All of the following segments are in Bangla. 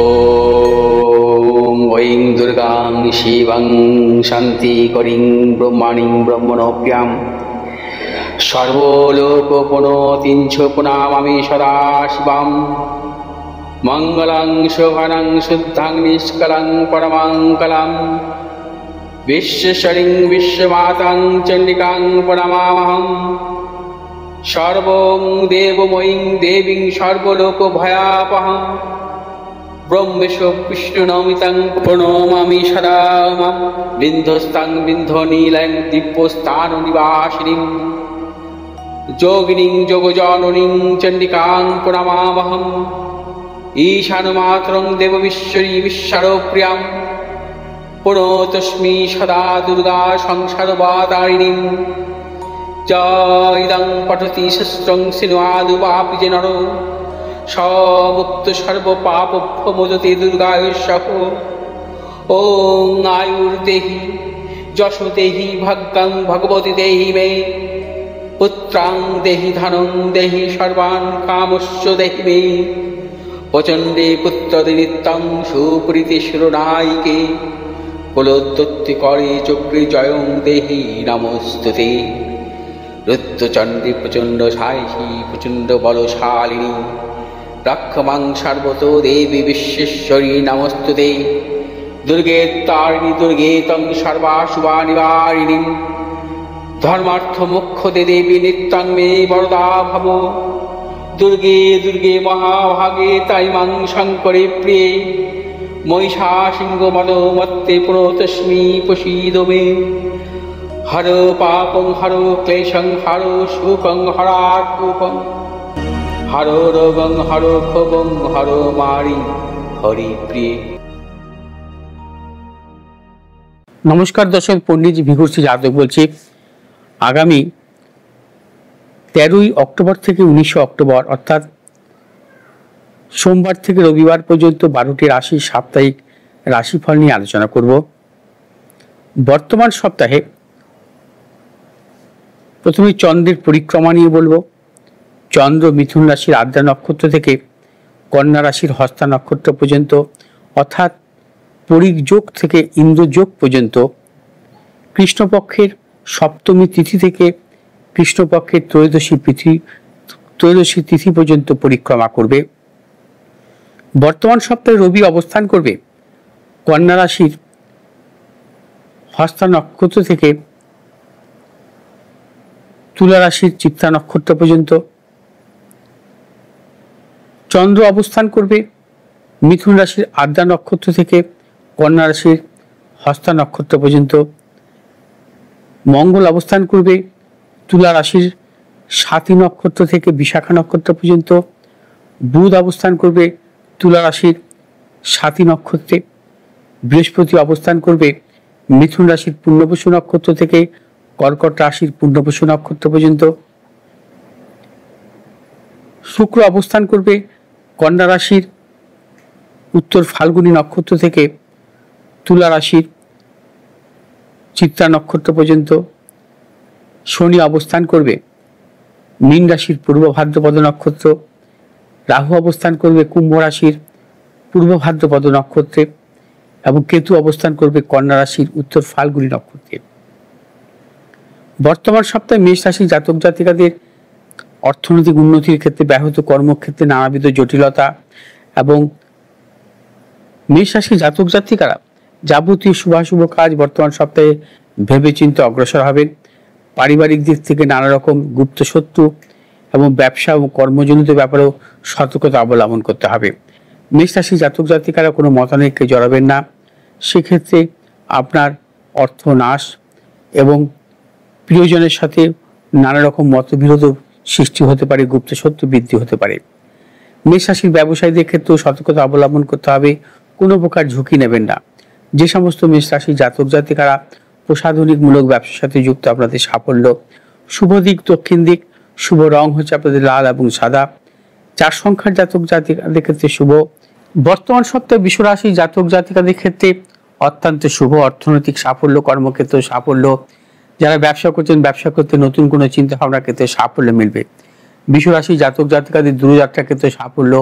ॐ ऐं दुर्गां शिवं शान्तिकरीं ब्रह्मणीं ब्रह्मणोऽप्यां सर्वलोकपुनोतिं च पुनामामि सदा शिवां मङ्गलं शोभनं शुद्धं निष्कलं परमङ्गलं विश्वेश्वरीं विश्वमातां चण्डिकां प्रणमामहं सर्वं देवमयीं देवीं सर्वलोकभयापहं ब्रह्मेश विष्णुनमितं प्रणमामि सदा मां बिन्धस्तां बिन्धनीलयं दिव्यस्थाननिवासिनीं योगिनीं योगजननीं चण्डिकां प्रणमामहं ईशानमातरं देवविश्वरी विश्वप्रियां प्रणतोऽस्मि सदा दुर्गा संसारवातारिणीं इदं पठति शस्त्रं सिन्वादुवापि च नरो मुक्त सर्वपापभ्यो मोचते दुर्गायुष्यः। ॐ आयुर्देहि यशो देहि भाग्यं भगवती देहि मे पुत्रां देहि धनं देहि सर्वान् कामश्च देहि मे प्रचण्डे पुत्रदे नित्यं सुप्रीति शिरोनायिके कुलोत्पत्तिकरे चक्रे जयं देहि नमोस्तुते। रुद्रचण्डी प्रचण्ड सायिषी प्रचण्ड बलशालिनी रक्षमां सर्वतो देवी विश्वेश्वरी नमोस्तुते। दुर्गे तारिणी दुर्गे तं सर्वाशुभानिवारिणीं धर्मार्थमोक्षदे देवी नित्यं मे वरदा भव। दुर्गे दुर्गे महाभागे ताइमां शङ्करे प्रिये महिषासिंहमदोमत्ते प्रणतोऽस्मि प्रसीद मे। हरो पापं हरो क्लेशं हरो शोकं हरात्मकं हरो रोगं हरो क्षोभं हरो मारि हरि प्रिय। নমস্কার দর্শক, পণ্ডিত ভিখুশ্রী জাতক বলছি। আগামী 13ই অক্টোবর থেকে 19শে অক্টোবর অর্থাৎ সোমবার থেকে রবিবার পর্যন্ত 12টি রাশির সাপ্তাহিক রাশিফল নিয়ে আলোচনা করব। বর্তমান সপ্তাহে প্রথমে চন্দ্রের পরিক্রমা নিয়ে বলবো। চন্দ্র মিথুন রাশির আদ্রা নক্ষত্র থেকে কন্যা রাশির হস্তা নক্ষত্র পর্যন্ত অর্থাৎ পরিযোগ থেকে ইন্দ্রযোগ পর্যন্ত কৃষ্ণপক্ষের সপ্তমী তিথি থেকে কৃষ্ণপক্ষের ত্রয়োদশী তিথি পর্যন্ত পরিক্রমা করবে। বর্তমান সপ্তাহে রবি অবস্থান করবে কন্যা রাশির হস্তা নক্ষত্র থেকে তুলা রাশির চিত্রা নক্ষত্র পর্যন্ত। চন্দ্র অবস্থান করবে মিথুন রাশির আদ্রা নক্ষত্র থেকে কন্যা রাশির হস্তা নক্ষত্র পর্যন্ত। মঙ্গল অবস্থান করবে তুলা রাশির স্বাতী নক্ষত্র থেকে বিশাখা নক্ষত্র পর্যন্ত। বুধ অবস্থান করবে তুলা রাশির স্বাতী নক্ষত্রে। বৃহস্পতি অবস্থান করবে মিথুন রাশির পুণ্যবসু নক্ষত্র থেকে কর্কট রাশির পুণ্যবসু নক্ষত্র পর্যন্ত। শুক্র অবস্থান করবে কন্যা রাশির উত্তর ফাল্গুনী নক্ষত্র থেকে তুলা রাশির চিত্রা নক্ষত্র পর্যন্ত। শনি অবস্থান করবে মীন রাশির পূর্ব ভাদ্রপদ নক্ষত্র। রাহু অবস্থান করবে কুম্ভ রাশির পূর্ব ভাদ্রপদ নক্ষত্রে এবং কেতু অবস্থান করবে কন্যা রাশির উত্তর ফাল্গুনী নক্ষত্রে। বর্তমান সপ্তাহে মেষ রাশির জাতক জাতিকাদের অর্থনৈতিক উন্নতির ক্ষেত্রে ব্যাহত কর্মক্ষেত্রে নানাবিধ জটিলতা এবং মেষ রাশির জাতক জাতিকারা যাবতীয় শুভাশুভ কাজ বর্তমান সপ্তাহে ভেবেচিন্তে অগ্রসর হবেন। পারিবারিক দিক থেকে নানা রকম গুপ্ত শত্রু এবং ব্যবসা এবং কর্মজনিত ব্যাপারেও সতর্কতা অবলম্বন করতে হবে। মেষ রাশির জাতক জাতিকারা কোনো মতানৈক্যে জড়াবেন না, সেক্ষেত্রে আপনার অর্থ নাশ এবং প্রিয়জনের সাথে নানা রকম মতবিরোধ সৃষ্টি হতে পারে, গুপ্ত শত্রু বৃদ্ধি হতে পারে। মেষ রাশির ব্যবসায়ীদের ক্ষেত্রেও সতর্কতা অবলম্বন করতে হবে, কোনো প্রকার ঝুঁকি নেবেন না। যে সমস্ত মেষ রাশির জাতক জাতিকারা প্রসাধনিকমূলক ব্যবসার সাথে যুক্ত, আপনাদের সাফল্য। শুভ দিক দক্ষিণ দিক, শুভ রং হচ্ছে আপনাদের লাল এবং সাদা। 4 সংখ্যার জাতক জাতিকাদের ক্ষেত্রে শুভ। বর্তমান সপ্তাহে বৃষ রাশির জাতক জাতিকাদের ক্ষেত্রে অত্যন্ত শুভ। অর্থনৈতিক সাফল্য, কর্মক্ষেত্রে সাফল্য। যারা ব্যবসা করছেন, ব্যবসা করতে নতুন কোনো চিন্তা ভাবনার ক্ষেত্রে সাফল্য মিলবে। বৃষ রাশির জাতক জাতিকাদের দূরযাত্রার ক্ষেত্রে সাফল্য,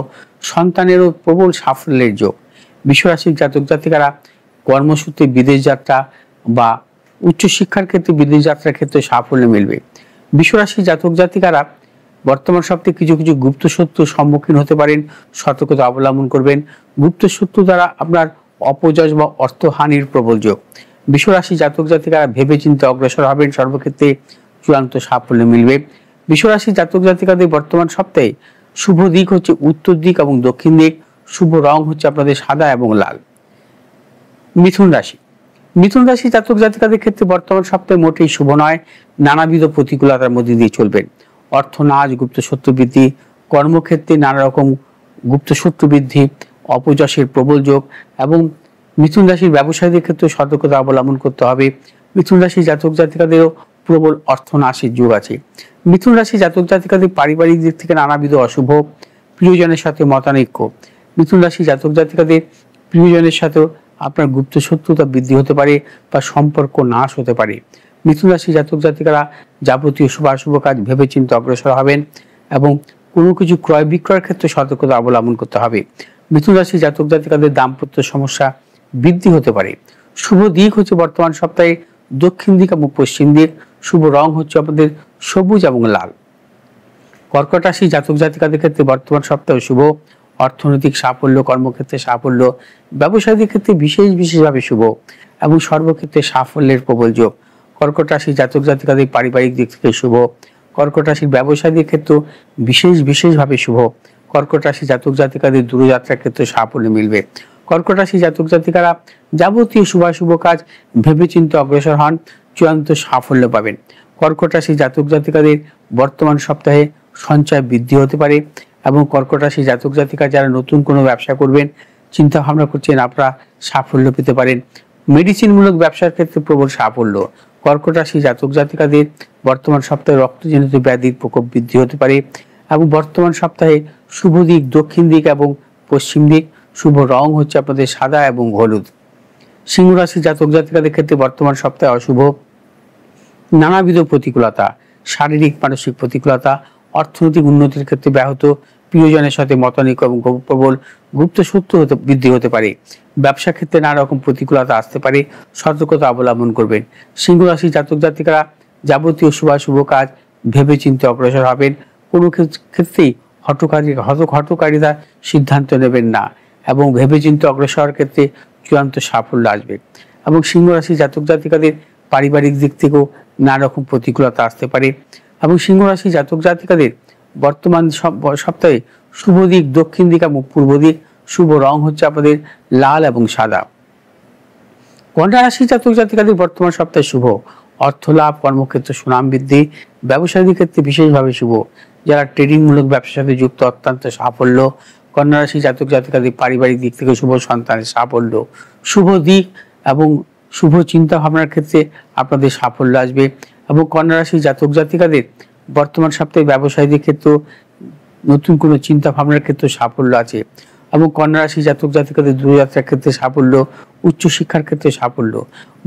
সন্তানেরও প্রবল সাফল্যের যোগ। বিশ্বরাশির জাতক জাতিকারা কর্মসূত্রে বিদেশ যাত্রা বা উচ্চশিক্ষার ক্ষেত্রে বিদেশ যাত্রার ক্ষেত্রে সাফল্য মিলবে। বিশ্বরাশির জাতক জাতিকারা বর্তমান সপ্তাহে কিছু কিছু গুপ্ত শত্রুর সম্মুখীন হতে পারেন, সতর্কতা অবলম্বন করবেন। গুপ্ত শত্রু দ্বারা আপনার অপযশ বা অর্থহানির প্রবল যোগ। বিশ্বরাশি জাতক জাতিকারা ভেবে চিন্তে অগ্রসর হবেন, সর্বক্ষেত্রে চূড়ান্ত সাফল্য মিলবে। বিশ্বরাশি জাতক জাতিকাদের বর্তমান সপ্তাহে শুভ দিক হচ্ছে উত্তর দিক এবং দক্ষিণ দিক। শুভ রং হচ্ছে আপনাদের সাদা এবং লাল। মিথুন রাশি, মিথুন রাশি জাতক জাতিকাদের ক্ষেত্রে বর্তমান সপ্তাহে মোটেই শুভ নয়। নানাবিধ প্রতিকূলতার মধ্যে দিয়ে চলবেন। অর্থনাশ, গুপ্ত শত্রু বৃদ্ধি, কর্মক্ষেত্রে নানা রকম গুপ্ত শত্রু বৃদ্ধি, অপযশের প্রবল যোগ এবং মিথুন রাশির ব্যবসায়ীদের ক্ষেত্রে সতর্কতা অবলম্বন করতে হবে। মিথুন রাশি জাতক জাতিকাদেরও প্রবল অর্থনাশের যোগ আছে। মিথুন রাশি জাতক জাতিকাদের পারিবারিক দিক থেকে নানাবিধ অশুভ, প্রিয়জনের সাথে মতানৈক্য। মিথুন রাশি জাতক জাতিকাদের প্রিয়জনের সাথেও আপনার গুপ্ত শত্রুতা বৃদ্ধি হতে পারে বা সম্পর্ক নাশ হতে পারে। মিথুন রাশি জাতক জাতিকারা যাবতীয় শুভাশুভ কাজ ভেবে চিন্তে অগ্রসর হবেন এবং কোনো কিছু ক্রয় বিক্রয়ের ক্ষেত্রে সতর্কতা অবলম্বন করতে হবে। মিথুন রাশি জাতক জাতিকাদের দাম্পত্য সমস্যা বৃদ্ধি হতে পারে। শুভ দিক হচ্ছে বর্তমান সপ্তাহে দক্ষিণ দিক এবং পশ্চিম দিক। শুভ রং হচ্ছে আপনাদের সবুজ এবং লাল। কর্কট রাশি জাতক জাতিকাদের ক্ষেত্রে বর্তমান সপ্তাহে শুভ। অর্থনৈতিক সাফল্য, কর্মক্ষেত্রে সাফল্য, ব্যবসায়ীদের ক্ষেত্রে বিশেষভাবে শুভ এবং সর্বক্ষেত্রে সাফল্যের প্রবল যোগ। কর্কট রাশি জাতক জাতিকাদের পারিবারিক দিক থেকে শুভ। কর্কট রাশির ব্যবসায়ীদের ক্ষেত্রে বিশেষভাবে শুভ। কর্কট রাশি জাতক জাতিকাদের দূরযাত্রার ক্ষেত্রে সাফল্য মিলবে। কর্কট রাশি জাতক জাতিকারা যাবতীয় শুভাশুভ কাজ ভেবেচিন্তে অগ্রসর হন, চূড়ান্ত সাফল্য পাবেন। কর্কট রাশি জাতক জাতিকাদের বর্তমান সপ্তাহে সঞ্চয় বৃদ্ধি হতে পারে এবং কর্কট রাশি জাতক জাতিকা যারা নতুন কোনো ব্যবসা করবেন চিন্তা ভাবনা করছেন, আপনারা সাফল্য পেতে পারেন। মেডিসিনমূলক ব্যবসার ক্ষেত্রে প্রবল সাফল্য। কর্কট রাশি জাতক জাতিকাদের বর্তমান সপ্তাহে রক্তজনিত ব্যাধির প্রকোপ বৃদ্ধি হতে পারে এবং বর্তমান সপ্তাহে শুভ দিক দক্ষিণ দিক এবং পশ্চিম দিক। শুভ রং হচ্ছে আপনাদের সাদা এবং হলুদ। সিংহ রাশি জাতক জাতিকাদের ক্ষেত্রে বর্তমান সপ্তাহে অশুভ, নানাবিধ প্রতিকূলতা, শারীরিক মানসিক প্রতিকূলতা, অর্থনৈতিক উন্নতির ক্ষেত্রে ব্যাহত, প্রিয়জনের সাথে মতানৈক্য এবং প্রবল গুপ্ত শত্রু বৃদ্ধি হতে পারে। ব্যবসা ক্ষেত্রে নানা রকম প্রতিকূলতা আসতে পারে, সতর্কতা অবলম্বন করবেন। সিংহ রাশি জাতক জাতিকারা যাবতীয় শুভাশুভ কাজ ভেবে চিন্তে অগ্রসর হবেন। কোনো ক্ষেত্রেই হঠকারিতা সিদ্ধান্ত নেবেন না এবং ভেবে চিন্তে অগ্রসর ক্ষেত্রে চূড়ান্ত সাফল্য আসবে। এবং সিংহ রাশি জাতক জাতিকাদের পারিবারিক দিক থেকেও নানা রকম প্রতিকূলতা আসতে পারে এবং সিংহ রাশি জাতক জাতিকাদের বর্তমান সপ্তাহে শুভ দিক দক্ষিণ দিক এবং পূর্ব দিক। শুভ রং হচ্ছে আপনাদের লাল এবং সাদা। কন্যা রাশি জাতক জাতিকাদের বর্তমান সপ্তাহে শুভ। অর্থ লাভ, কর্মক্ষেত্রে সুনাম বৃদ্ধি, ব্যবসায়ীদের ক্ষেত্রে বিশেষভাবে শুভ। যারা ট্রেডিং মূলক ব্যবসার সাথে যুক্ত অত্যন্ত সাফল্য। কন্যা রাশি জাতক জাতিকাদের পারিবারিক দিক থেকে শুভ, সন্তানের সাফল্য। শুভ দিক এবং শুভ চিন্তা ভাবনার ক্ষেত্রে আপনাদের সাফল্য আসবে এবং কন্যা রাশি জাতক জাতিকাদের বর্তমান সপ্তাহে ব্যবসায়ীদের ক্ষেত্রে নতুন কোনো চিন্তা ভাবনার ক্ষেত্রে সাফল্য আছে এবং কন্যা রাশি জাতক জাতিকাদের দূরযাত্রার ক্ষেত্রে সাফল্য, উচ্চশিক্ষার ক্ষেত্রে সাফল্য।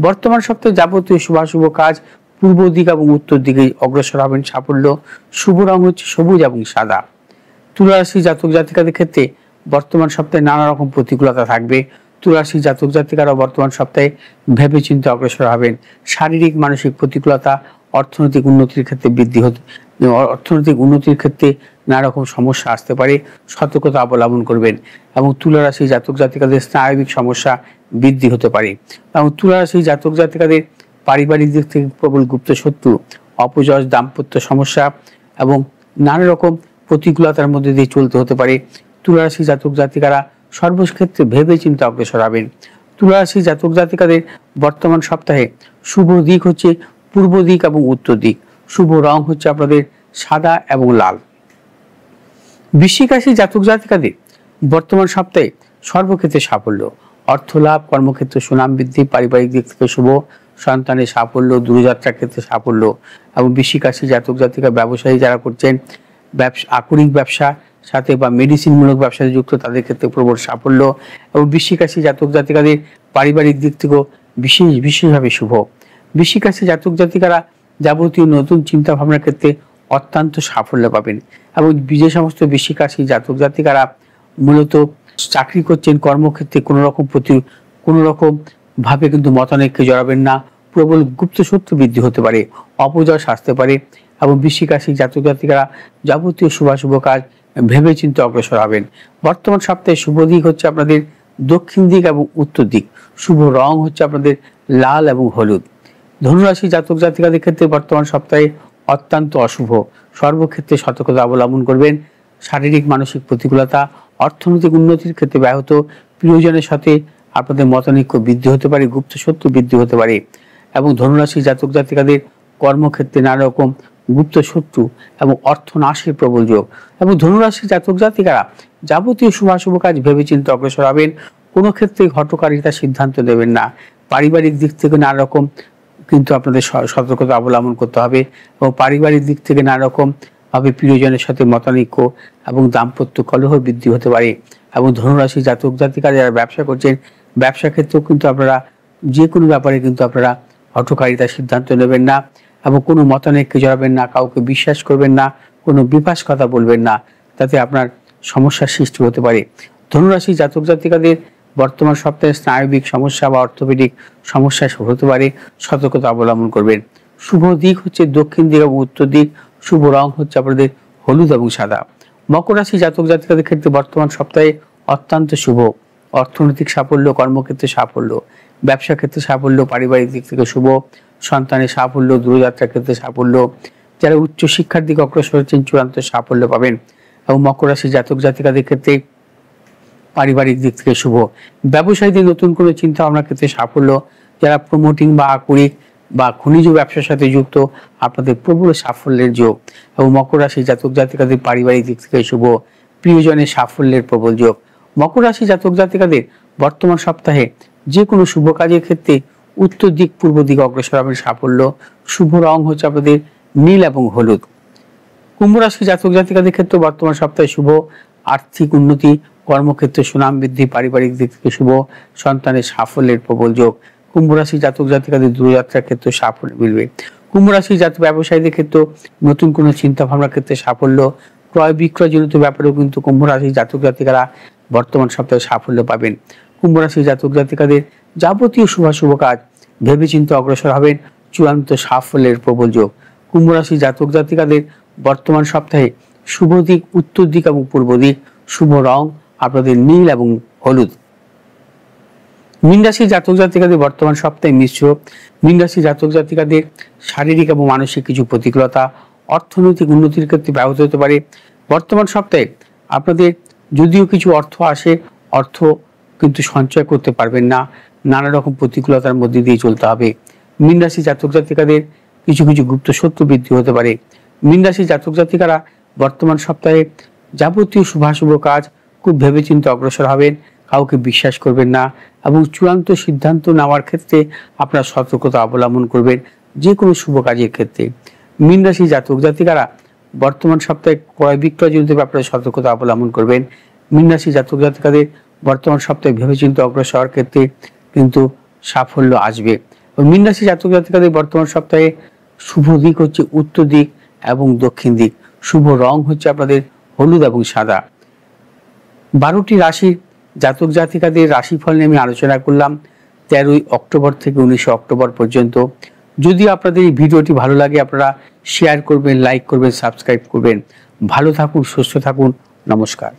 বর্তমান সপ্তাহে যাবতীয় শুভাশুভ কাজ পূর্ব দিক এবং উত্তর দিকে অগ্রসর হবেন, সাফল্য। শুভ রং হচ্ছে সবুজ এবং সাদা। তুলা রাশি জাতক জাতিকাদের ক্ষেত্রে বর্তমান সপ্তাহে নানা রকম প্রতিকূলতা থাকবে। তুলা রাশি জাতক জাতিকারা বর্তমান সপ্তাহে ভেবে চিন্তে অগ্রসর হবেন। শারীরিক মানসিক প্রতিকূলতা, অর্থনৈতিক উন্নতির ক্ষেত্রে নানা রকম সমস্যা আসতে পারে, সতর্কতা অবলম্বন করবেন এবং তুলা রাশি জাতক জাতিকাদের স্নায়বিক সমস্যা বৃদ্ধি হতে পারে এবং তুলা রাশি জাতক জাতিকাদের পারিবারিক দিক থেকে প্রবল গুপ্ত শত্রু, অপযশ, দাম্পত্য সমস্যা এবং নানা রকম প্রতিকূলতার মধ্যে দিয়ে চলতে হতে পারে। তুলা রাশি জাতক জাতিকারা সর্বক্ষেত্রে ভেবে চিন্তে অগ্রসর হবেন। তুলা রাশি জাতক জাতিকাদের বর্তমান সপ্তাহে শুভ দিক হচ্ছে পূর্ব দিক এবং উত্তর দিক। শুভ রং হচ্ছে আপনাদের সাদা এবং লাল। বৃশ্চিক রাশি জাতক জাতিকাদের বর্তমান সপ্তাহে সর্বক্ষেত্রে সাফল্য। অর্থ লাভ, কর্মক্ষেত্রে সুনাম বৃদ্ধি, পারিবারিক দিক থেকে শুভ, সন্তানের সাফল্য, দূরযাত্রার ক্ষেত্রে সাফল্য এবং বৃশ্চিক রাশি জাতক জাতিকা ব্যবসায়ী যারা করছেন আকরিক ব্যবসা সাথে বা মেডিসিনমূলক ব্যবসায় যুক্ত তাদের ক্ষেত্রে প্রবল সাফল্য এবং বৃশ্চিক রাশি জাতক জাতিকাদের পারিবারিক দিক থেকেও বিশেষভাবে শুভ। বৃশ্চিক রাশি জাতক জাতিকারা যাবতীয় নতুন চিন্তা ভাবনার ক্ষেত্রে অত্যন্ত সাফল্য পাবেন এবং যে সমস্ত বৃশ্চিক রাশি জাতক জাতিকারা মূলত চাকরি করছেন, কর্মক্ষেত্রে কোনো রকম ভাবে কিন্তু মতানৈক্যে জড়াবেন না। প্রবল গুপ্ত শত্রু বৃদ্ধি হতে পারে, অপজয় আসতে পারে এবং বৃশ্চিক রাশির জাতক জাতিকারা যাবতীয় শুভাশুভ কাজ ভেবে চিন্তে অগ্রসর হবেন। বর্তমান সপ্তাহে শুভ দিক হচ্ছে আপনাদের দক্ষিণ দিক এবং উত্তর দিক। শুভ রং হচ্ছে আপনাদের লাল এবং হলুদ। ধনুরাশি জাতক জাতিকাদের ক্ষেত্রে বর্তমান সপ্তাহে অত্যন্ত অশুভ। সর্বক্ষেত্রে সতর্কতা অবলম্বন করবেন। শারীরিক মানসিক প্রতিকূলতা, অর্থনৈতিক উন্নতির ক্ষেত্রে ব্যাহত, প্রিয়জনের সাথে আপনাদের মতানৈক্য বৃদ্ধি হতে পারে, গুপ্ত শত্রু বৃদ্ধি হতে পারে এবং ধনুরাশি জাতক জাতিকাদের কর্মক্ষেত্রে নানা রকম গুপ্ত শত্রু এবং অর্থনাশের প্রবল যোগ। এবং ধনুরাশি জাতক জাতিকারা যাবতীয় শুভাশুভ কাজ ভেবেচিন্তে অগ্রসর হবেন। কোনো ক্ষেত্রে হঠকারিতার সিদ্ধান্ত নেবেন না। পারিবারিক দিক থেকে নানা রকম কিন্তু আপনাদের সতর্কতা অবলম্বন করতে হবে এবং পারিবারিক দিক থেকে নানা রকম ভাবে প্রিয়জনের সাথে মতানৈক্য এবং দাম্পত্য কলহ বৃদ্ধি হতে পারে। এবং ধনুরাশি জাতক জাতিকারা যারা ব্যবসা করছেন, ব্যবসা ক্ষেত্রেও কিন্তু আপনারা যে কোনো ব্যাপারে কিন্তু আপনারা হঠকারিতার সিদ্ধান্ত নেবেন না এবং কোনো মতানৈক্যে জড়াবেন না, কাউকে বিশ্বাস করবেন না, কোনো বিপাস কথা বলবেন না, তাতে আপনার সমস্যার সৃষ্টি হতে পারে। ধনুরাশি জাতক জাতিকাদের বর্তমান সপ্তাহে স্নায়বিক সমস্যা বা অর্থোপেডিক সমস্যা হতে পারে, সতর্কতা অবলম্বন করবেন। শুভ দিক হচ্ছে দক্ষিণ দিক এবং উত্তর দিক। শুভ রং হচ্ছে আপনাদের হলুদ এবং সাদা। মকর রাশি জাতক জাতিকাদের ক্ষেত্রে বর্তমান সপ্তাহে অত্যন্ত শুভ। অর্থনৈতিক সাফল্য, কর্মক্ষেত্রে সাফল্য, ব্যবসা ক্ষেত্রে সাফল্য, পারিবারিক দিক থেকে শুভ, সন্তানের সাফল্য, দূরযাত্রার ক্ষেত্রে সাফল্য, যারা উচ্চ শিক্ষার দিকে অগ্রসর হচ্ছেন চূড়ান্ত সাফল্য পাবেন। এবং মকর রাশি জাতক জাতিকাদের ক্ষেত্রে পারিবারিক দিক থেকে শুভ, ব্যবসায়ীদের নতুন কোনো চিন্তা ভাবনার ক্ষেত্রে সাফল্য, যারা প্রমোটিং বা আকরিক বা খনিজ ব্যবসার সাথে যুক্ত আপনাদের প্রবল সাফল্যের যোগ। এবং মকর রাশি জাতক জাতিকাদের পারিবারিক দিক থেকে শুভ, প্রিয়জনের সাফল্যের প্রবল যোগ। মকর রাশি জাতক জাতিকাদের বর্তমান সপ্তাহে যে কোনো শুভ কাজের ক্ষেত্রে উত্তর দিক পূর্ব দিক অগ্রসর হবেন সাফল্য। শুভ রং হচ্ছে আপনাদের নীল এবং হলুদ। কুম্ভ রাশি জাতক জাতিকাদের ক্ষেত্রে বর্তমান সপ্তাহে শুভ, আর্থিক উন্নতি, কর্মক্ষেত্রে সুনাম বৃদ্ধি, পারিবারিক দিক থেকে শুভ, সন্তানের সাফল্যের প্রবল যোগ। কুম্ভ রাশি জাতক জাতিকাদের দূরযাত্রার ক্ষেত্রে সাফল্য মিলবে। কুম্ভ রাশি জাতক ব্যবসায়ীদের ক্ষেত্রে নতুন কোনো চিন্তা ভাবনার ক্ষেত্রে সাফল্য, ক্রয় বিক্রয় জনিত ব্যাপারেও কিন্তু কুম্ভ রাশি জাতক জাতিকারা বর্তমান সপ্তাহে সাফল্য পাবেন। কুম্ভ রাশি জাতক জাতিকাদের যাবতীয় শুভ কাজ ভেবেচিন্তে অগ্রসর হবেন, চূড়ান্ত সাফল্যের প্রবল যোগ। কুম্ভ রাশি জাতক জাতিকাদের বর্তমান সপ্তাহে শুভ দিক উত্তর দিক এবং পূর্ব দিক। শুভ রং আপনাদের নীল এবং হলুদ। মীন রাশি জাতক জাতিকাদের বর্তমান সপ্তাহে মিশ্র। মীন রাশি জাতক জাতিকাদের শারীরিক এবং মানসিক কিছু প্রতিকূলতা, অর্থনৈতিক উন্নতির ক্ষেত্রে ব্যাহত হতে পারে। বর্তমান সপ্তাহে আপনাদের যদিও কিছু অর্থ আসে, অর্থ কিন্তু সঞ্চয় করতে পারবেন না, নানা রকম প্রতিকূলতার মধ্যে দিয়ে চলতে হবে। মীন রাশি জাতক জাতিকাদের কিছু গুপ্ত শত্রু বৃদ্ধি হতে পারে। মীন রাশি জাতক জাতিকারা বর্তমান সপ্তাহে যাবতীয় শুভাশুভ কাজ খুব ভেবেচিন্তে অগ্রসর হবেন, কাউকে বিশ্বাস করবেন না এবং চূড়ান্ত সিদ্ধান্ত নেওয়ার ক্ষেত্রে আপনার সতর্কতা অবলম্বন করবেন যে কোনো শুভ কাজের ক্ষেত্রে। মীন রাশি জাতক জাতিকারা বর্তমান সপ্তাহে ক্রয় বিক্রয় জনিত ব্যাপারে সতর্কতা অবলম্বন করবেন। মীন রাশি জাতক জাতিকাদের বর্তমান সপ্তাহে ভেবেচিন্তে অগ্রসর হওয়ার ক্ষেত্রে কিন্তু সাফল্য আসবে। মীন রাশি জাতক জাতিকাদের বর্তমান সপ্তাহে শুভ দিক হচ্ছে উত্তর দিক এবং দক্ষিণ দিক। শুভ রং হচ্ছে আপনাদের হলুদ এবং সাদা। 12টি রাশির জাতক জাতিকাদের রাশিফল নিয়ে আমি আলোচনা করলাম 13 অক্টোবর থেকে 19 অক্টোবর পর্যন্ত। যদি আপনাদের এই ভিডিওটি ভালো লাগে আপনারা শেয়ার করবেন, লাইক করবেন, সাবস্ক্রাইব করবেন। ভালো থাকুন, সুস্থ থাকুন। নমস্কার।